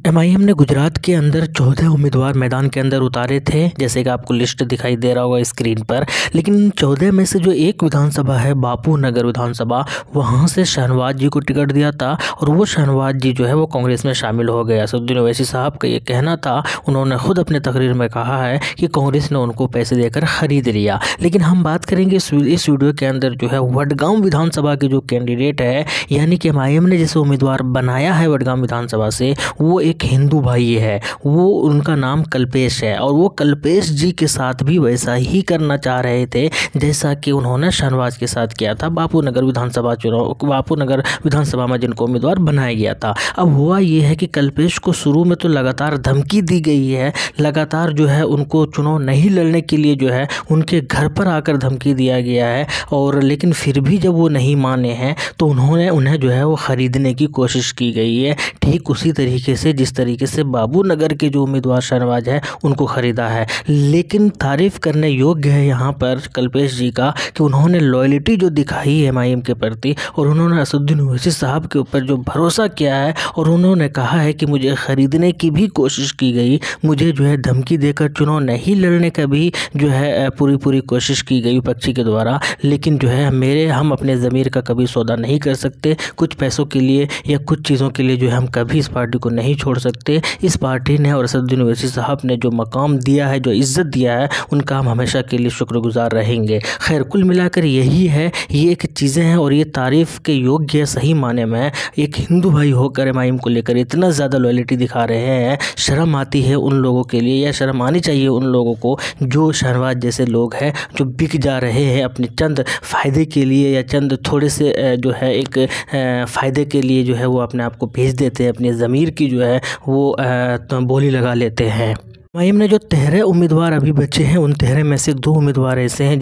MIM ने गुजरात के अंदर 14 उम्मीदवार मैदान के अंदर उतारे थे, जैसे कि आपको लिस्ट दिखाई दे रहा होगा स्क्रीन पर। लेकिन 14 में से जो एक विधानसभा है बापू नगर विधानसभा, वहां से शहनवाज जी को टिकट दिया था और वो शहनवाज जी जो है वो कांग्रेस में शामिल हो गए। असदुद्दीन ओवैसी साहब का ये कहना था, उन्होंने खुद अपने तकरीर में कहा है कि कांग्रेस ने उनको पैसे देकर खरीद लिया। लेकिन हम बात करेंगे इस वीडियो के अंदर जो है वडगांव विधानसभा के जो कैंडिडेट है, यानी कि एमआईएम ने जैसे उम्मीदवार बनाया है वडगांव विधानसभा से, वो एक हिंदू भाई है। वो उनका नाम कल्पेश है और वो कल्पेश जी के साथ भी वैसा ही करना चाह रहे थे जैसा कि उन्होंने शहनवाज के साथ किया था बापू नगर विधानसभा में जिनको उम्मीदवार बनाया गया था। अब हुआ ये है कि कल्पेश को शुरू में तो लगातार धमकी दी गई है, लगातार जो है उनको चुनाव नहीं लड़ने के लिए जो है उनके घर पर आकर धमकी दिया गया है। और लेकिन फिर भी जब वो नहीं माने हैं तो उन्हें जो है वो ख़रीदने की कोशिश की गई है, ठीक उसी तरीके से जिस तरीके से बाबू नगर के जो उम्मीदवार शहनवाज है उनको ख़रीदा है। लेकिन तारीफ़ करने योग्य है यहाँ पर कल्पेश जी का कि उन्होंने लॉयल्टी जो दिखाई है एमआईएम के प्रति, और उन्होंने असदुद्दीन ओवैसी साहब के ऊपर जो भरोसा किया है और उन्होंने कहा है कि मुझे ख़रीदने की भी कोशिश की गई, मुझे जो है धमकी देकर चुनाव नहीं लड़ने का भी जो है पूरी कोशिश की गई विपक्षी के द्वारा। लेकिन जो है हम अपने ज़मीर का कभी सौदा नहीं कर सकते, कुछ पैसों के लिए या कुछ चीज़ों के लिए जो है हम कभी इस पार्टी को नहीं छोड़ सकते। इस पार्टी ने और असदुद्दीन ओवैसी साहब ने जो मकाम दिया है, जो इज़्ज़त दिया है, उनका हम हमेशा के लिए शुक्रगुजार रहेंगे। खैर, कुल मिलाकर यही है, ये एक चीज़ें हैं और ये तारीफ़ के योग्य है। सही माने में एक हिंदू भाई होकर एमआईएम को लेकर इतना ज़्यादा लॉयल्टी दिखा रहे हैं, शर्म आती है उन लोगों के लिए, या शर्म आनी चाहिए उन लोगों को जो शहनवाज जैसे लोग हैं जो बिक जा रहे हैं अपने चंद फ़ायदे के लिए या चंद थोड़े से जो है एक फ़ायदे के लिए जो है वो अपने आप को भेज देते हैं, अपने ज़मीर की जो है वो बोली लगा लेते हैं। एमआईएम ने जो 13 उम्मीदवार अभी बचे हैं, उन 13 में से 2 उम्मीदवार ऐसे हैं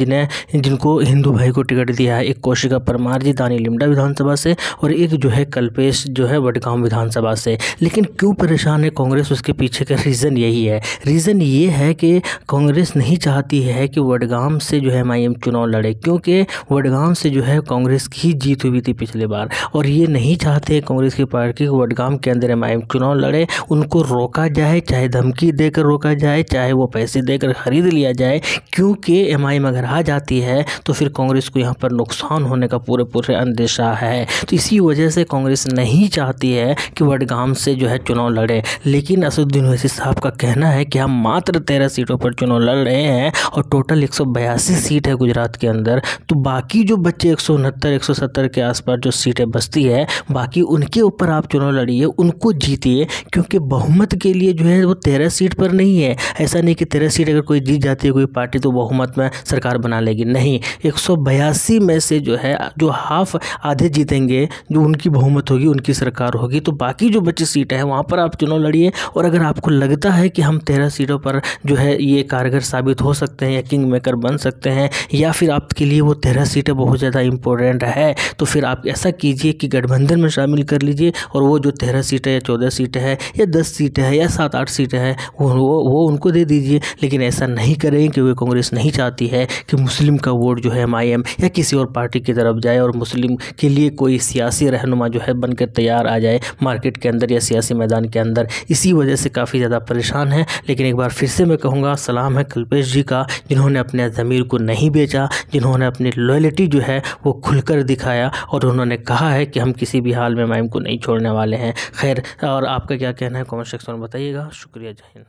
जिनको हिंदू भाई को टिकट दिया है। एक कौशिका परमार जी दानी लिमडा विधानसभा से और एक जो है कल्पेश जो है वडगांव विधानसभा से। लेकिन क्यों परेशान है कांग्रेस, उसके पीछे का रीज़न यही है। रीज़न ये है कि कांग्रेस नहीं चाहती है कि वडगांव से जो है एमआईएम चुनाव लड़े, क्योंकि वडगांव से जो है कांग्रेस की जीत हुई थी पिछले बार, और ये नहीं चाहते कांग्रेस की पार्टी को वडगांव के अंदर एमआईएम चुनाव लड़े। उनको रोका जाए, चाहे धमकी देकर रोका जाए, चाहे वो पैसे देकर खरीद लिया जाए, क्योंकि एमआईएम अगर आ जाती है तो फिर कांग्रेस को यहाँ पर नुकसान होने का पूरे अंदेशा है। तो इसी वजह से कांग्रेस नहीं चाहती है कि वडगांव से जो है चुनाव लड़े। लेकिन असदुद्दीन ओवैसी साहब का कहना है कि हम मात्र 13 सीटों पर चुनाव लड़ रहे हैं और टोटल 182 सीट है गुजरात के अंदर। तो बाकी जो बच्चे 169 170 के आसपास जो सीटें बचती है, बाकी उनके ऊपर आप चुनाव लड़िए, उनको जीतिए, क्योंकि बहुमत के लिए जो है वो 13 सीट पर नहीं है। ऐसा नहीं कि 13 सीट अगर कोई जीत जाती है कोई पार्टी तो बहुमत में सरकार बना लेगी, नहीं। 182 में से जो है जो हाफ आधे जीतेंगे, जो उनकी बहुमत होगी, उनकी सरकार होगी। तो बाकी जो बची सीटें हैं वहाँ पर आप चुनाव लड़िए, और अगर आपको लगता है कि हम 13 सीटों पर जो है ये कारगर साबित हो सकते हैं या किंग मेकर बन सकते हैं, या फिर आपके लिए वो 13 सीटें बहुत ज़्यादा इंपॉर्टेंट है, तो फिर आप ऐसा कीजिए कि गठबंधन में शामिल कर लीजिए और वो जो 13 सीटें या 14 सीटें हैं या 10 सीटें हैं या 7-8 सीटें हैं वो उनको दे दीजिए। लेकिन ऐसा नहीं करें, क्योंकि कांग्रेस नहीं चाहती है कि मुस्लिम का वोट जो है एमआईएम या किसी और पार्टी की तरफ जाए और मुस्लिम के लिए कोई सियासी रहनुमा जो है बनकर तैयार आ जाए मार्केट के अंदर या सियासी मैदान के अंदर। इसी वजह से काफ़ी ज़्यादा परेशान है। लेकिन एक बार फिर से मैं कहूँगा, सलाम है कल्पेश जी का, जिन्होंने अपने ज़मीर को नहीं बेचा, जिन्होंने अपनी लॉयल्टी जो है वो खुलकर दिखाया और उन्होंने कहा है कि हम किसी भी हाल में एमआईएम को नहीं छोड़ने वाले हैं। खैर, और आपका क्या कहना है कमेंट सेक्शन में बताइएगा। शुक्रिया, जय हिंद।